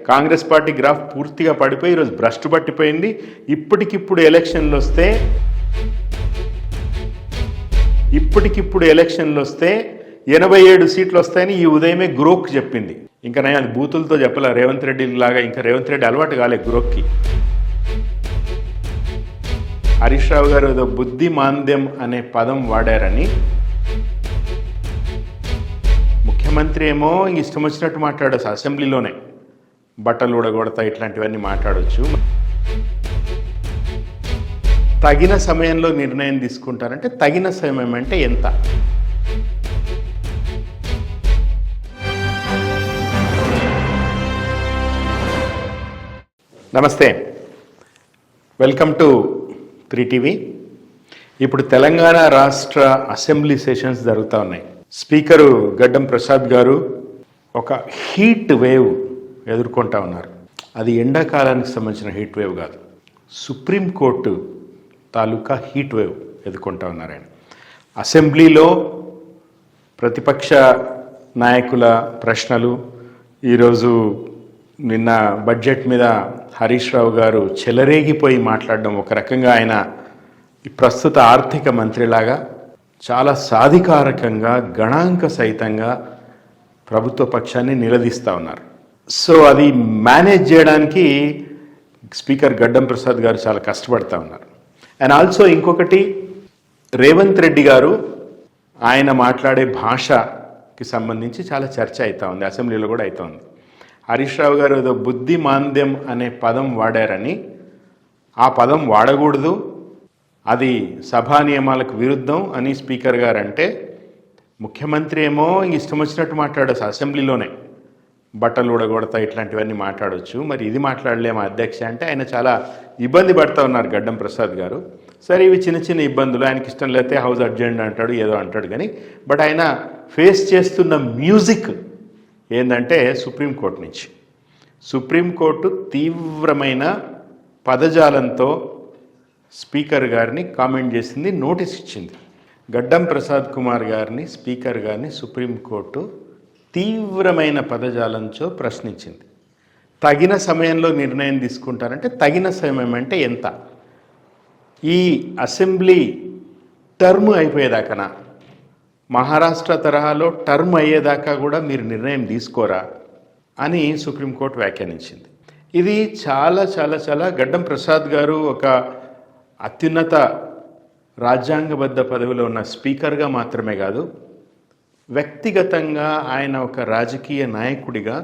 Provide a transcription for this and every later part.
Congress party graph పూర్తిగా పడిపోయి ఈరోజు భ్రష్టు పట్టిపోయింది. ఇప్పటికిప్పుడు ఎలక్షన్లు వస్తే 87 సీట్లు వస్తాయని ఈ ఉదయమే గ్రోక్ చెప్పింది. ఇంకా నేను అది బూతులతో చెప్పలే, రేవంత్ రెడ్డి లాగా. ఇంకా రేవంత్ రెడ్డి అలవాటు కాలే గ్రోక్కి. హరీష్ రావు గారు ఏదో బుద్ధి మాంద్యం అనే పదం వాడారని, ముఖ్యమంత్రి ఏమో ఇష్టం వచ్చినట్టు మాట్లాడచ్చు. అసెంబ్లీలోనే బట్టలు ఊడగొడతా ఇట్లాంటివన్నీ మాట్లాడవచ్చు. తగిన సమయంలో నిర్ణయం తీసుకుంటారంటే తగిన సమయం అంటే ఎంత? నమస్తే, వెల్కమ్ టు 3TV. ఇప్పుడు తెలంగాణ రాష్ట్ర అసెంబ్లీ సెషన్స్ జరుగుతూ ఉన్నాయి. స్పీకరు గడ్డం ప్రసాద్ గారు ఒక హీట్ వేవ్ ఎదుర్కొంటా ఉన్నారు. అది ఎండాకాలానికి సంబంధించిన హీట్ వేవ్ కాదు, సుప్రీంకోర్టు తాలూకా హీట్ వేవ్ ఎదుర్కొంటా ఉన్నారు ఆయన. అసెంబ్లీలో ప్రతిపక్ష నాయకుల ప్రశ్నలు, ఈరోజు నిన్న బడ్జెట్ మీద హరీష్ రావు గారు చెలరేగిపోయి మాట్లాడడం, ఒక రకంగా ఆయన ప్రస్తుత ఆర్థిక మంత్రిలాగా చాలా సాధికారకంగా గణాంక సహితంగా ప్రభుత్వ పక్షాన్ని నిలదీస్తూ ఉన్నారు. సో అది మేనేజ్ చేయడానికి స్పీకర్ గడ్డం ప్రసాద్ గారు చాలా కష్టపడతా ఉన్నారు. అండ్ ఆల్సో ఇంకొకటి, రేవంత్ రెడ్డి గారు ఆయన మాట్లాడే భాషకి సంబంధించి చాలా చర్చ అవుతూ ఉంది, అసెంబ్లీలో కూడా అవుతుంది. హరీష్ రావు గారు ఏదో బుద్ధి మాంద్యం అనే పదం వాడారని, ఆ పదం వాడకూడదు, అది సభా నియమాలకు విరుద్ధం అని స్పీకర్ గారు అంటే, ముఖ్యమంత్రి ఏమో ఇష్టం వచ్చినట్టు మాట్లాడచ్చు. అసెంబ్లీలోనే బట్టలు ఊడగొడతా ఇట్లాంటివన్నీ మాట్లాడవచ్చు, మరి ఇది మాట్లాడలేమా అధ్యక్ష అంటే ఆయన చాలా ఇబ్బంది పడుతూ ఉన్నారు గడ్డం ప్రసాద్ గారు. సరే, ఇవి చిన్న చిన్న ఇబ్బందులు, ఆయనకి ఇష్టం లేకపోతే హౌస్ అర్జెంట్ అంటాడు, ఏదో అంటాడు. కానీ బట్ ఆయన ఫేస్ చేస్తున్న మ్యూజిక్ ఏంటంటే సుప్రీంకోర్టు నుంచి. సుప్రీంకోర్టు తీవ్రమైన పదజాలంతో స్పీకర్ గారిని కామెంట్ చేసింది, నోటీస్ ఇచ్చింది. గడ్డం ప్రసాద్ కుమార్ గారిని, స్పీకర్ గారిని సుప్రీంకోర్టు తీవ్రమైన పదజాలంతో ప్రశ్నించింది. తగిన సమయంలో నిర్ణయం తీసుకుంటారంటే తగిన సమయం అంటే ఎంత? ఈ అసెంబ్లీ టర్మ్ అయిపోయేదాకానా, మహారాష్ట్ర తరహాలో టర్మ్ అయ్యేదాకా కూడా మీరు నిర్ణయం తీసుకోరా అని సుప్రీంకోర్టు వ్యాఖ్యానించింది. ఇది చాలా చాలా చాలా గడ్డం ప్రసాద్ గారు ఒక అత్యున్నత రాజ్యాంగబద్ధ పదవిలో ఉన్న స్పీకర్గా మాత్రమే కాదు, వ్యక్తిగతంగా ఆయన ఒక రాజకీయ నాయకుడిగా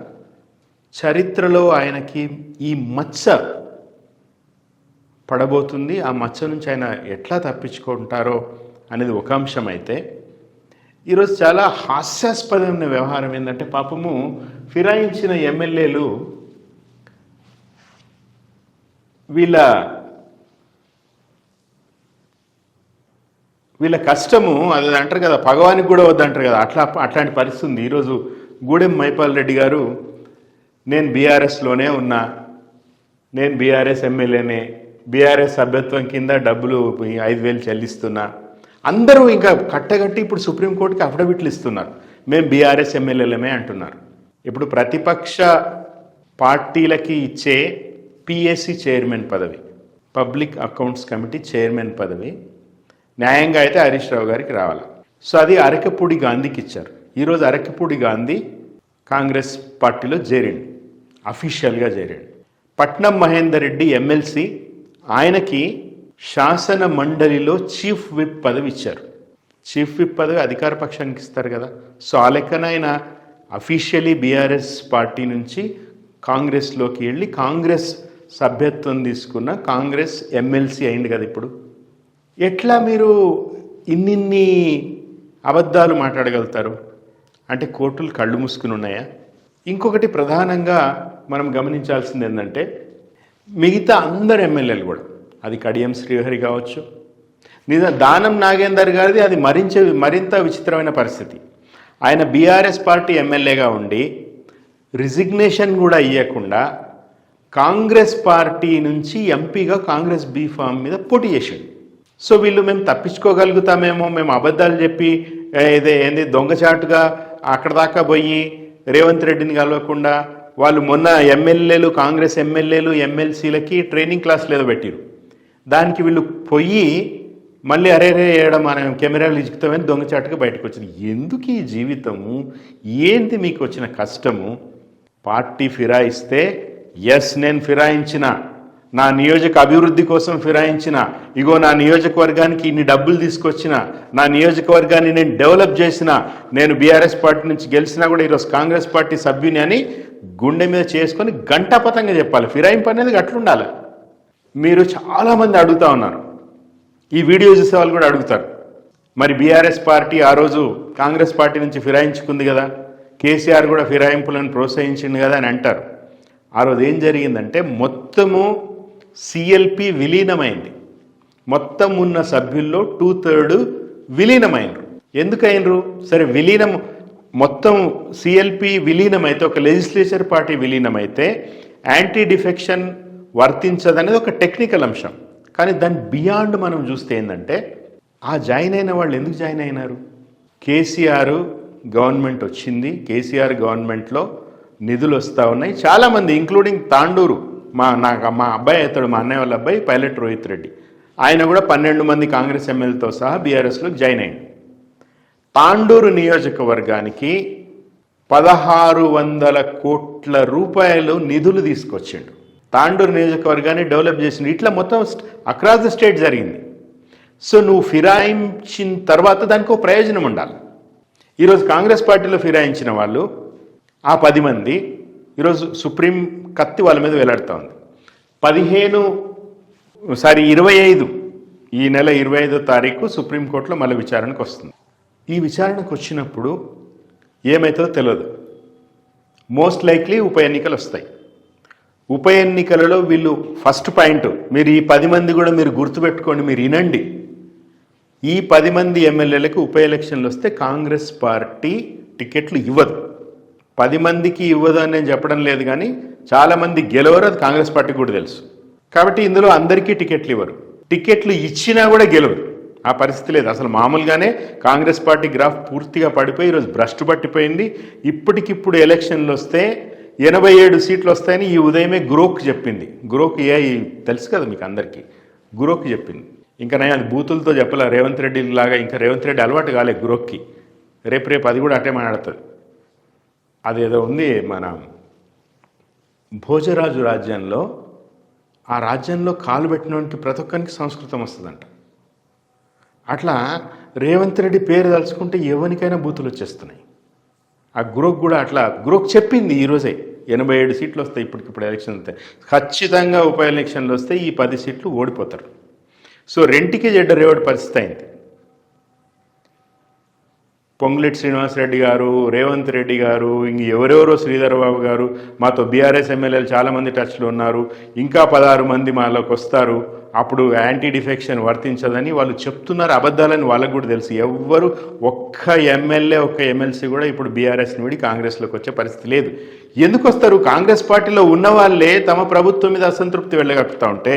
చరిత్రలో ఆయనకి ఈ మచ్చ పడబోతుంది. ఆ మచ్చ నుంచి ఆయన ఎట్లా తప్పించుకుంటారో అనేది ఒక అంశం అయితే, ఈరోజు చాలా హాస్యాస్పదమైన వ్యవహారం ఏంటంటే, పాపము ఫిరాయించిన ఎమ్మెల్యేలు వీళ్ళ కష్టము అది అంటారు కదా, భగవానికి కూడా వద్దంటారు కదా, అట్లాంటి పరిస్థితి ఉంది. ఈరోజు గూడెం మైపాల్ రెడ్డి గారు, నేను బీఆర్ఎస్లోనే ఉన్నా, నేను బీఆర్ఎస్ ఎమ్మెల్యేనే, బీఆర్ఎస్ సభ్యత్వం కింద డబ్బులు 5,000 చెల్లిస్తున్నా, అందరూ ఇంకా కట్టగట్టి ఇప్పుడు సుప్రీంకోర్టుకి అఫిడవిట్లు ఇస్తున్నారు, మేము బీఆర్ఎస్ ఎమ్మెల్యేలమే అంటున్నారు. ఇప్పుడు ప్రతిపక్ష పార్టీలకి ఇచ్చే పిఎస్సి చైర్మన్ పదవి, పబ్లిక్ అకౌంట్స్ కమిటీ చైర్మన్ పదవి న్యాయంగా అయితే హరీష్ రావు గారికి రావాలి. సో అది అరకపూడి గాంధీకి ఇచ్చారు. ఈరోజు అరకపూడి గాంధీ కాంగ్రెస్ పార్టీలో చేరిండు, అఫీషియల్గా చేరిండు. పట్నం మహేందర్ రెడ్డి ఎమ్మెల్సీ, ఆయనకి శాసన మండలిలో చీఫ్ విప్ పదవి ఇచ్చారు. చీఫ్ విప్ పదవి అధికార పక్షానికి ఇస్తారు కదా. సో ఆ లెక్కన ఆయన అఫీషియలీ బీఆర్ఎస్ పార్టీ నుంచి కాంగ్రెస్లోకి వెళ్ళి కాంగ్రెస్ సభ్యత్వం తీసుకున్న కాంగ్రెస్ ఎమ్మెల్సీ అయింది కదా. ఇప్పుడు ఎట్లా మీరు ఇన్నిన్ని అబద్ధాలు మాట్లాడగలుగుతారు? అంటే కోర్టులు కళ్ళు మూసుకుని ఉన్నాయా? ఇంకొకటి ప్రధానంగా మనం గమనించాల్సింది ఏంటంటే, మిగతా అందరు ఎమ్మెల్యేలు కూడా, అది కడియం శ్రీహరి కావచ్చు, దానం నాగేందర్ గారిది అది మరింత విచిత్రమైన పరిస్థితి. ఆయన బీఆర్ఎస్ పార్టీ ఎమ్మెల్యేగా ఉండి రిజిగ్నేషన్ కూడా ఇవ్వకుండా కాంగ్రెస్ పార్టీ నుంచి ఎంపీగా కాంగ్రెస్ బీఫామ్ మీద పోటీ చేశాడు. సో వీళ్ళు మేము తప్పించుకోగలుగుతామేమో, మేము అబద్ధాలు చెప్పి ఏంది దొంగచాటుగా అక్కడ దాకా పోయి రేవంత్ రెడ్డిని కలవకుండా వాళ్ళు మొన్న ఎమ్మెల్యేలు, కాంగ్రెస్ ఎమ్మెల్యేలు, ఎమ్మెల్సీలకి ట్రైనింగ్ క్లాసులు ఏదో పెట్టారు. దానికి వీళ్ళు పొయ్యి మళ్ళీ అరేరే వేయడం, మనం కెమెరాలు ఇచ్చుతామని దొంగచాటుగా బయటకు వచ్చింది. ఎందుకు ఈ జీవితము? ఏంటి మీకు వచ్చిన కష్టము? పార్టీ ఫిరాయిస్తే ఎస్, నేను ఫిరాయించిన, నా నియోజక అభివృద్ధి కోసం ఫిరాయించిన, ఇగో నా నియోజకవర్గానికి ఇన్ని డబ్బులు తీసుకొచ్చిన, నా నియోజకవర్గాన్ని నేను డెవలప్ చేసిన, నేను బీఆర్ఎస్ పార్టీ నుంచి గెలిచినా కూడా ఈరోజు కాంగ్రెస్ పార్టీ సభ్యుని అని గుండె మీద చేసుకొని గంటాపతంగా చెప్పాలి. ఫిరాయింపు అనేది అట్లుండాలి. మీరు చాలామంది అడుగుతూ ఉన్నారు, ఈ వీడియో చూసే వాళ్ళు కూడా అడుగుతారు, మరి బీఆర్ఎస్ పార్టీ ఆ రోజు కాంగ్రెస్ పార్టీ నుంచి ఫిరాయించుకుంది కదా, కేసీఆర్ కూడా ఫిరాయింపులను ప్రోత్సహించింది కదా అని అంటారు. ఆ రోజు ఏం జరిగిందంటే మొత్తము సిఎల్పి విలీనమైంది. మొత్తం ఉన్న సభ్యుల్లో 2/3 విలీనమైనరు. ఎందుకైనరు? సరే, విలీనం మొత్తం సిఎల్పి విలీనమైతే, ఒక లెజిస్లేచర్ పార్టీ విలీనమైతే యాంటీ డిఫెక్షన్ వర్తించదనేది ఒక టెక్నికల్ అంశం. కానీ దాని బియాండ్ మనం చూస్తే ఏంటంటే, ఆ జాయిన్ అయిన వాళ్ళు ఎందుకు జాయిన్ అయినారు? కేసీఆర్ గవర్నమెంట్ వచ్చింది, కేసీఆర్ గవర్నమెంట్లో నిధులు వస్తూ ఉన్నాయి. చాలామంది ఇంక్లూడింగ్ తాండూరు, మా అబ్బాయి అవుతాడు, మా అన్నయ్య వాళ్ళ అబ్బాయి పైలట్ రోహిత్ రెడ్డి, ఆయన కూడా 12 మంది కాంగ్రెస్ ఎమ్మెల్యేతో సహా బీఆర్ఎస్లో జాయిన్ అయ్యింది. తాండూరు నియోజకవర్గానికి 1600 కోట్ల రూపాయలు నిధులు తీసుకొచ్చిండు. తాండూరు నియోజకవర్గాన్ని డెవలప్ చేసిండు. ఇట్లా మొత్తం అక్రాస్ ద స్టేట్ జరిగింది. సో నువ్వు ఫిరాయించిన తర్వాత దానికి ఒక ప్రయోజనం ఉండాలి. ఈరోజు కాంగ్రెస్ పార్టీలో ఫిరాయించిన వాళ్ళు ఆ 10 మంది ఈరోజు సుప్రీం కత్తి వాళ్ళ మీద వేలాడుతూ ఉంది. 25 ఈ నెల 25వ తారీఖు సుప్రీంకోర్టులో మళ్ళీ విచారణకు వస్తుంది. ఈ విచారణకు వచ్చినప్పుడు ఏమవుతుందో తెలియదు. మోస్ట్ లైక్లీ ఉప ఎన్నికలు వస్తాయి. ఉప ఎన్నికలలో వీళ్ళు ఫస్ట్ పాయింట్, మీరు ఈ 10 మంది కూడా మీరు గుర్తుపెట్టుకోండి, మీరు వినండి. ఈ 10 మంది ఎమ్మెల్యేలకు ఉప ఎలక్షన్లు వస్తే కాంగ్రెస్ పార్టీ టికెట్లు ఇవ్వదు. 10 మందికి ఇవ్వదు అని నేను చెప్పడం లేదు, కానీ చాలామంది గెలవరు, అది కాంగ్రెస్ పార్టీకి కూడా తెలుసు. కాబట్టి ఇందులో అందరికీ టికెట్లు ఇవ్వరు. టికెట్లు ఇచ్చినా కూడా గెలవరు. ఆ పరిస్థితి లేదు. అసలు మామూలుగానే కాంగ్రెస్ పార్టీ గ్రాఫ్ పూర్తిగా పడిపోయి ఈరోజు భ్రష్టు పట్టిపోయింది. ఇప్పటికిప్పుడు ఎలక్షన్లు వస్తే 87 సీట్లు వస్తాయని ఈ ఉదయమే గురోక్ చెప్పింది. గురోక్ తెలుసు కదా మీకు అందరికీ, గురోక్ చెప్పింది. ఇంకా నేను అది బూతులతో చెప్పలే, రేవంత్ రెడ్డి లాగా. ఇంకా రేవంత్ రెడ్డి అలవాటు కాలే గురోక్కి. రేపు అది కూడా అట్టే మాట్లాడుతుంది. అదేదో ఉంది మన భోజరాజు రాజ్యంలో, ఆ రాజ్యంలో కాలు పెట్టినోనికి ప్రతి ఒక్కరికి సంస్కృతం వస్తుందంట. అట్లా రేవంత్ రెడ్డి పేరు తలుచుకుంటే ఎవరికైనా బూతులు వచ్చేస్తున్నాయి. ఆ గురోక్ కూడా అట్లా, గురోక్ చెప్పింది ఈరోజే 87 సీట్లు వస్తాయి ఇప్పటికిప్పుడు ఎలక్షన్ వస్తే. ఖచ్చితంగా ఉప ఎలక్షన్లు వస్తే ఈ 10 సీట్లు ఓడిపోతారు. సో రెంటికి జడ్డ రేవడి పరిస్థితి అయింది. పొంగులేటి శ్రీనివాసరెడ్డి గారు, రేవంత్ రెడ్డి గారు, ఇంక ఎవరెవరో శ్రీధర్ బాబు గారు, మాతో బీఆర్ఎస్ ఎమ్మెల్యేలు చాలామంది టచ్లో ఉన్నారు, ఇంకా 16 మంది మాలోకి వస్తారు, అప్పుడు యాంటీ డిఫెక్షన్ వర్తించదని వాళ్ళు చెప్తున్నారు. అబద్ధాలని వాళ్ళకు కూడా తెలుసు. ఎవ్వరు ఒక్క ఎమ్మెల్యే, ఒక్క ఎమ్మెల్సీ కూడా ఇప్పుడు బీఆర్ఎస్ నుండి కాంగ్రెస్లోకి వచ్చే పరిస్థితి లేదు. ఎందుకు వస్తారు? కాంగ్రెస్ పార్టీలో ఉన్న వాళ్ళే తమ ప్రభుత్వం మీద అసంతృప్తి వెళ్ళగక్కుతూ ఉంటే,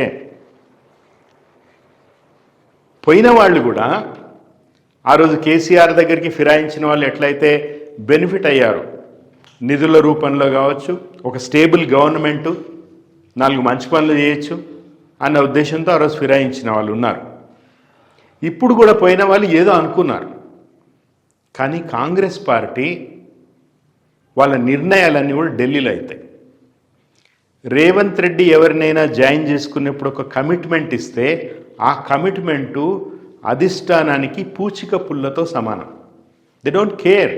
పోయిన వాళ్ళు కూడా ఆ రోజు కేసీఆర్ దగ్గరికి ఫిరాయించిన వాళ్ళు ఎట్లయితే బెనిఫిట్ అయ్యారు, నిధుల రూపంలో కావచ్చు, ఒక స్టేబుల్ గవర్నమెంటు, 4 మంచి పనులు చేయొచ్చు అన్న ఉద్దేశంతో ఆ రోజు ఫిరాయించిన వాళ్ళు ఉన్నారు. ఇప్పుడు కూడా పోయిన వాళ్ళు ఏదో అనుకున్నారు. కానీ కాంగ్రెస్ పార్టీ వాళ్ళ నిర్ణయాలన్నీ కూడా ఢిల్లీలో అవుతాయి. రేవంత్ రెడ్డి ఎవరినైనా జాయిన్ చేసుకున్నప్పుడు ఒక కమిట్మెంట్ ఇస్తే ఆ కమిట్మెంటు అధిష్టానానికి పూచిక పుల్లతో సమానం. They don't care.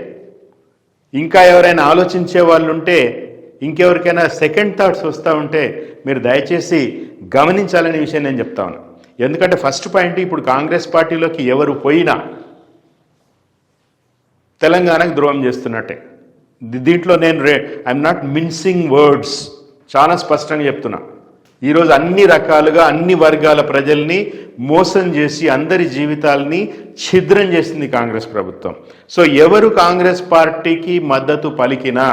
ఇంకా ఎవరైనా ఆలోచించే వాళ్ళు ఉంటే, ఇంకెవరికైనా సెకండ్ థాట్స్ వస్తూ ఉంటే మీరు దయచేసి గమనించాలనే విషయం నేను చెప్తా ఉన్నాను. ఎందుకంటే ఫస్ట్ పాయింట్, ఇప్పుడు కాంగ్రెస్ పార్టీలోకి ఎవరు పోయినా తెలంగాణకు ద్రోహం చేస్తున్నట్టే. దీంట్లో నేను ఐఎమ్ నాట్ మిన్సింగ్ వర్డ్స్, చాలా స్పష్టంగా చెప్తున్నా. ఈరోజు అన్ని రకాలుగా అన్ని వర్గాల ప్రజల్ని మోసం చేసి అందరి జీవితాలని ఛిద్రం చేసింది కాంగ్రెస్ ప్రభుత్వం. సో ఎవరు కాంగ్రెస్ పార్టీకి మద్దతు పలికినా,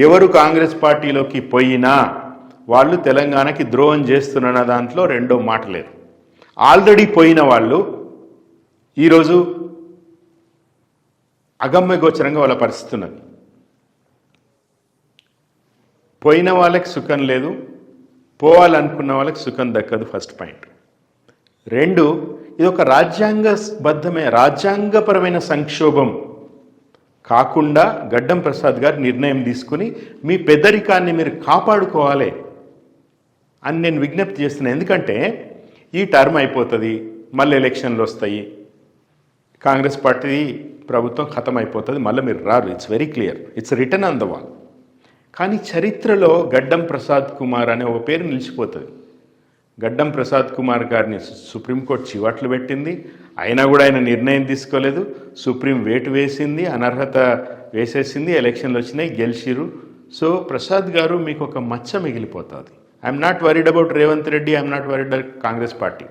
ఎవరు కాంగ్రెస్ పార్టీలోకి పోయినా వాళ్ళు తెలంగాణకి ద్రోహం చేస్తున్న దాంట్లో రెండో మాట లేదు. ఆల్రెడీ పోయిన వాళ్ళు ఈరోజు అగమ్యగోచరంగా వాళ్ళ పరిస్థితి ఉన్నది. పోయిన వాళ్ళకి సుఖం లేదు, పోవాలనుకున్న వాళ్ళకి సుఖం దక్కదు. First point. రెండు, ఇది ఒక రాజ్యాంగపరమైన సంక్షోభం కాకుండా గడ్డం ప్రసాద్ గారు నిర్ణయం తీసుకుని మీ పెద్దరికాన్ని మీరు కాపాడుకోవాలి అని నేను విజ్ఞప్తి చేస్తున్నాను. ఎందుకంటే ఈ టర్మ్ అయిపోతుంది, మళ్ళీ ఎలక్షన్లు వస్తాయి, కాంగ్రెస్ పార్టీ ప్రభుత్వం ఖతం అయిపోతుంది, మళ్ళీ మీరు రారు. It's very clear, it's return on the wall. కానీ చరిత్రలో గడ్డం ప్రసాద్ కుమార్ అనే ఒక పేరు నిలిచిపోతుంది. గడ్డం ప్రసాద్ కుమార్ గారిని సుప్రీంకోర్టు చివాట్లు పెట్టింది, అయినా కూడా ఆయన నిర్ణయం తీసుకోలేదు. సుప్రీం వేటు వేసింది, అనర్హత వేసేసింది, ఎలక్షన్లు వచ్చినాయి, గెలిచిరు. సో ప్రసాద్ గారు మీకు ఒక మచ్చ మిగిలిపోతుంది. I'm not worried about Revanth Reddy, I'm not worried Congress party.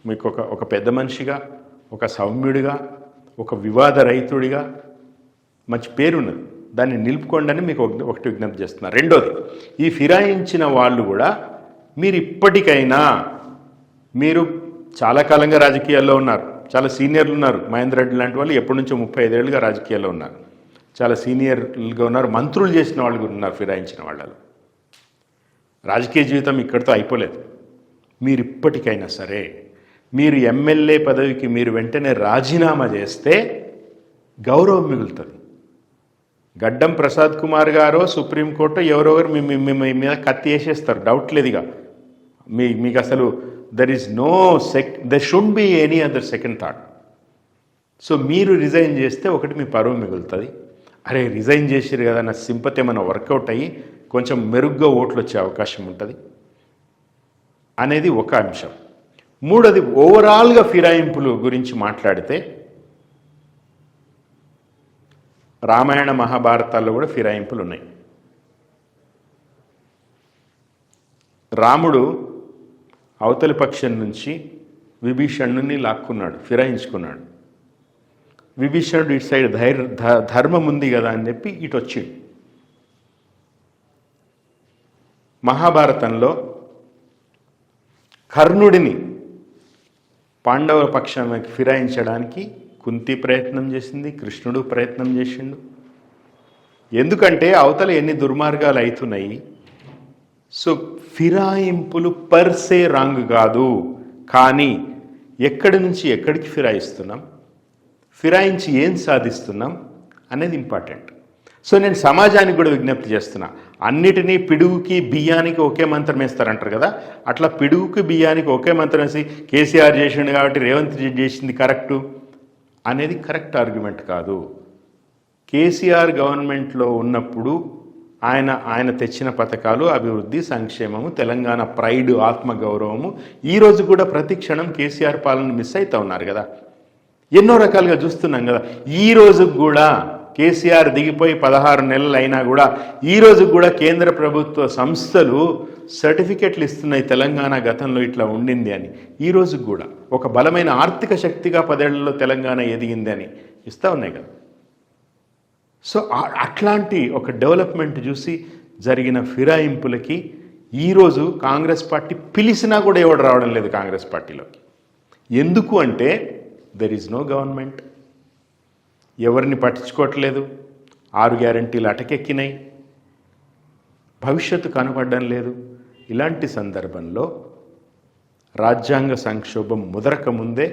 మీకు ఒక పెద్ద మనిషిగా, ఒక సౌమ్యుడిగా, ఒక వివాద రహితుడిగా మంచి పేరున్నది. దాన్ని నిలుపుకోండి అని మీకు ఒకటి విజ్ఞప్తి చేస్తున్నారు. రెండోది, ఈ ఫిరాయించిన వాళ్ళు కూడా మీరు ఇప్పటికైనా, మీరు చాలా కాలంగా రాజకీయాల్లో ఉన్నారు, చాలా సీనియర్లు ఉన్నారు. మహేందర్ రెడ్డి లాంటి వాళ్ళు ఎప్పటి నుంచో 35 ఏళ్ళుగా రాజకీయాల్లో ఉన్నారు, చాలా సీనియర్లుగా ఉన్నారు, మంత్రులు చేసిన వాళ్ళు కూడా ఉన్నారు ఫిరాయించిన వాళ్ళు. రాజకీయ జీవితం ఇక్కడితో అయిపోలేదు. మీరు ఇప్పటికైనా సరే మీరు ఎమ్మెల్యే పదవికి మీరు వెంటనే రాజీనామా చేస్తే గౌరవం మిగులుతుంది. గడ్డం ప్రసాద్ కుమార్ గారో సుప్రీంకోర్టు ఎవరెవరు మీ మీద కత్తి వేసేస్తారు, డౌట్ లేదుగా. మీకు అసలు there should be any other second thought. So మీరు రిజైన్ చేస్తే ఒకటి మీ పరువు మిగులుతుంది. అరే రిజైన్ చేసిరు కదా, నా సింపతి ఏమైనా వర్కౌట్ అయ్యి కొంచెం మెరుగ్గా ఓట్లు వచ్చే అవకాశం ఉంటుంది అనేది ఒక అంశం. మూడోది, ఓవరాల్గా ఫిరాయింపులు గురించి మాట్లాడితే రామాయణ మహాభారతాల్లో కూడా ఫిరాయింపులు ఉన్నాయి. రాముడు అవతలి పక్షం నుంచి విభీషణుని లాక్కున్నాడు, ఫిరాయించుకున్నాడు. విభీషణుడు ఇటు సైడ్ ధర్మం ఉంది కదా అని చెప్పి ఇటు వచ్చిండు. మహాభారతంలో కర్ణుడిని పాండవుల పక్షానికి ఫిరాయించడానికి కుంతి ప్రయత్నం చేసింది, కృష్ణుడు ప్రయత్నం చేసిండు. ఎందుకంటే అవతల ఎన్ని దుర్మార్గాలు అవుతున్నాయి. సో ఫిరాయింపులు పర్సే రాంగ్ కాదు, కానీ ఎక్కడి నుంచి ఎక్కడికి ఫిరాయిస్తున్నాం, ఫిరాయించి ఏం సాధిస్తున్నాం అనేది ఇంపార్టెంట్. సో నేను సమాజానికి కూడా విజ్ఞప్తి చేస్తున్నా, అన్నిటినీ పిడుగుకి బియ్యానికి ఒకే మంత్రం వేస్తారంటారు కదా, అట్లా పిడుగుకి బియ్యానికి ఒకే మంత్రం వేసి కేసీఆర్ చేసిండు కాబట్టి రేవంత్ రెడ్డి చేసింది కరెక్టు అనేది కరెక్ట్ ఆర్గ్యుమెంట్ కాదు. కేసీఆర్ గవర్నమెంట్లో ఉన్నప్పుడు ఆయన తెచ్చిన పథకాలు, అభివృద్ధి, సంక్షేమము, తెలంగాణ ప్రైడ్, ఆత్మగౌరవము, ఈరోజు కూడా ప్రతి క్షణం కేసీఆర్ పాలన మిస్ అవుతూ ఉన్నారు కదా. ఎన్నో రకాలుగా చూస్తున్నాం కదా. ఈ రోజు కూడా కేసీఆర్ దిగిపోయి 16 నెలలు అయినా కూడా ఈరోజు కూడా కేంద్ర ప్రభుత్వ సంస్థలు సర్టిఫికెట్లు ఇస్తున్నాయి, తెలంగాణ గతంలో ఇట్లా ఉండింది అని. ఈరోజు కూడా ఒక బలమైన ఆర్థిక శక్తిగా 10 ఏళ్లలో తెలంగాణ ఎదిగింది అని ఇస్తూ ఉన్నాయి కదా. సో అట్లాంటి ఒక డెవలప్మెంట్ చూసి జరిగిన ఫిరాయింపులకి ఈరోజు కాంగ్రెస్ పార్టీ పిలిచినా కూడా ఎవడు రావడం లేదు కాంగ్రెస్ పార్టీలోకి. ఎందుకు అంటే దెర్ ఈజ్ నో గవర్నమెంట్, ఎవరిని పట్టించుకోవట్లేదు, 6 గ్యారంటీలు అటకెక్కినాయి, భవిష్యత్తు కనపడడం లేదు. ఇలాంటి సందర్భంలో రాజ్యాంగ సంక్షోభం ముదరక ముందే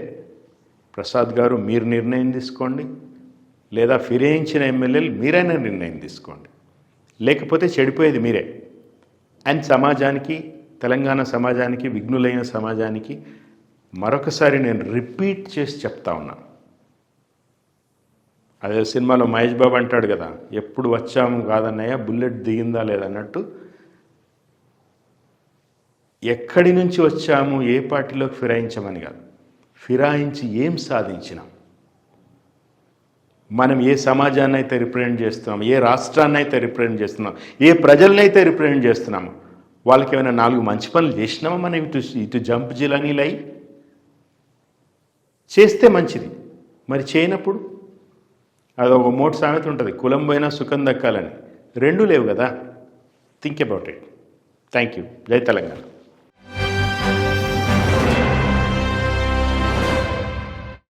ప్రసాద్ గారు మీరు నిర్ణయం తీసుకోండి, లేదా ఫిరాయించిన ఎమ్మెల్యేలు మీరైనా నిర్ణయం తీసుకోండి, లేకపోతే చెడిపోయేది మీరే. అండ్ సమాజానికి, తెలంగాణ సమాజానికి, విఘ్నులైన సమాజానికి మరొకసారి నేను రిపీట్ చేసి చెప్తా ఉన్నాను. అదే సినిమాలో మహేష్ బాబు అంటాడు కదా, ఎప్పుడు వచ్చాము కాదన్నయ్య, బుల్లెట్ దిగిందా లేదన్నట్టు, ఎక్కడి నుంచి వచ్చాము, ఏ పార్టీలోకి ఫిరాయించమని కాదు, ఫిరాయించి ఏం సాధించినాం, మనం ఏ సమాజాన్ని అయితే రిప్రజెంట్ చేస్తున్నాం, ఏ రాష్ట్రాన్ని అయితే రిప్రజెంట్ చేస్తున్నాం, ఏ ప్రజల్ని అయితే రిప్రజెంట్ చేస్తున్నాము, వాళ్ళకి ఏమైనా 4 మంచి పనులు చేసినామా మనం ఇటు జంప్ జిలానీలై చేస్తే మంచిది. మరి చేయనప్పుడు అది ఒక మోటు సామెత ఉంటుంది, కులం పోయినా సుఖం దక్కాలని. 2 లేవు కదా. Think about it. Thank you. జై తెలంగాణ.